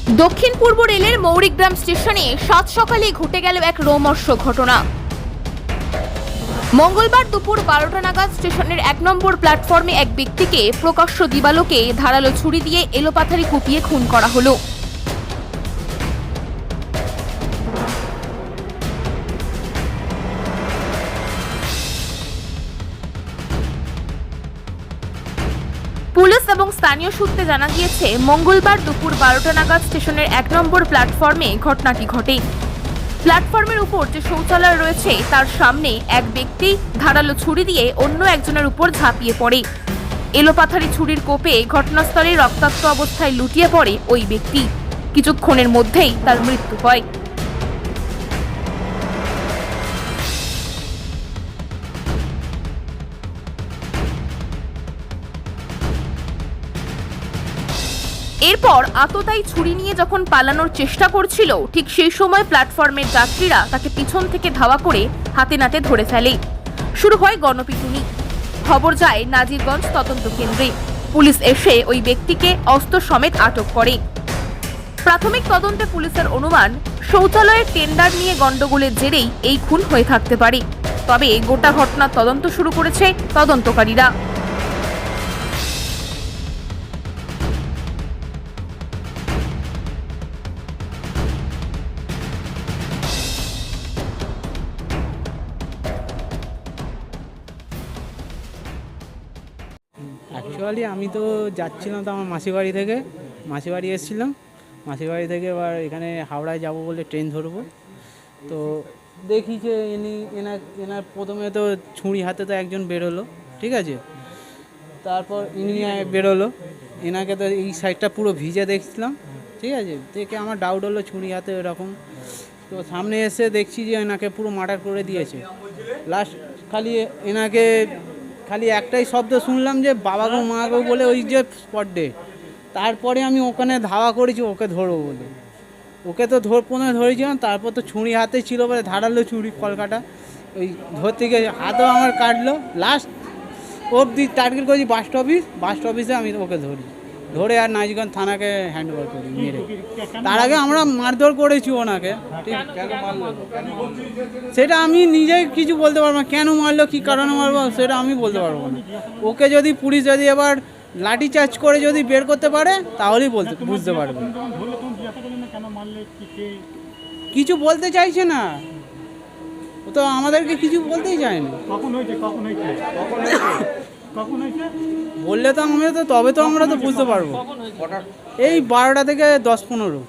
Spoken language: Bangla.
দক্ষিণ পূর্ব রেলের মৌরিগ্রাম স্টেশনে সাত সকালে ঘটে গেল এক রোমহর্ষক ঘটনা। মঙ্গলবার দুপুর 12টা নাগাদ স্টেশনের 1 নম্বর প্ল্যাটফর্মে এক ব্যক্তিকে প্রকাশ্য দিবালোকে ধারালো ছুরি দিয়ে এলোপাথারি কুপিয়ে খুন করা হলো। পুলিশ এবং স্থানীয় সূত্রে জানা গিয়েছে, মঙ্গলবার দুপুর 12টা নাগাদ স্টেশনের 1 নম্বর প্ল্যাটফর্মে ঘটনাটি ঘটে। প্ল্যাটফর্মের উপর যে শৌচালয় রয়েছে তার সামনে এক ব্যক্তি ধারালো ছুরি দিয়ে অন্য একজনের উপর ঝাঁপিয়ে পড়ে। এলোপাথারি ছুরির কোপে ঘটনাস্থলে রক্তাক্ত অবস্থায় লুটিয়ে পড়ে ওই ব্যক্তি। কিছুক্ষণের মধ্যেই তার মৃত্যু হয়। এরপর আততায়ী ছুরি নিয়ে যখন পালানোর চেষ্টা করছিল, ঠিক সেই সময় প্ল্যাটফর্মের যাত্রীরা তাকে পিছন থেকে ধাওয়া করে হাতে নাতে ধরে ফেলে। শুরু হয় গণপিটুনি। খবর যায় নাজিরগঞ্জ তদন্ত কেন্দ্রে। পুলিশ এসে ওই ব্যক্তিকে অস্ত্র সমেত আটক করে। প্রাথমিক তদন্তে পুলিশের অনুমান, শৌচালয়ের টেন্ডার নিয়ে গন্ডগোলের জেরেই এই খুন হয়ে থাকতে পারে। তবে গোটা ঘটনার তদন্ত শুরু করেছে তদন্তকারীরা। অ্যাকচুয়ালি আমি তো যাচ্ছিলাম তো আমার মাসিবাড়ি থেকে, মাসিবাড়ি এসেছিলাম। মাসিবাড়ি থেকে এবার এখানে হাওড়ায় যাব বলে ট্রেন ধরবো। তো দেখি যে এনার প্রথমে তো ছুরি হাতে তো একজন বেরোলো, ঠিক আছে। তারপর ইনি বেরোলো, এনাকে তো এই সাইডটা পুরো ভিজে দেখছিলাম, ঠিক আছে। দেখে আমার ডাউট হলো ছুরি হাতে এরকম। তো সামনে এসে দেখছি যে এনাকে পুরো মার্ডার করে দিয়েছে। লাস্ট খালি একটাই শব্দ শুনলাম যে বাবা গো মা গো বলে, ওই যে স্পট ডেড। তারপরে আমি ওখানে ধাওয়া করেছি ওকে ধরবো বলে। ওকে তো প্রথমে ধরেছিলাম, তারপর তো ছুরি হাতে ছিল বলে ধারালো ছুরি কলকাটা, ওই ধরতে গিয়ে হাতও আমার কাটলো। লাস্ট অবধি টার্গেট করেছি বাস অফিসে আমি ওকে ধরে আর নাজিগঞ্জ থানাকে হ্যান্ড ওভার করি মেরে। তার আগে আমরা মারধর করেছি ওনাকে, ঠিক। সেটা আমি নিজেই কিছু বলতে পারবো না, কেন মারলো কী কারণে মারবো সেটা আমি বলতে পারবো না। ওকে যদি পুলিশ যদি এবার লাঠি চার্জ করে যদি বের করতে পারে তাহলেই বুঝতে পারবে। কিছু বলতে চাইছে না, ও তো আমাদেরকে কিছু বলতেই চায় না। বললে তো তবে তো আমরা তো বুঝতে পারবো। এই 12টা থেকে 10-15 হবে।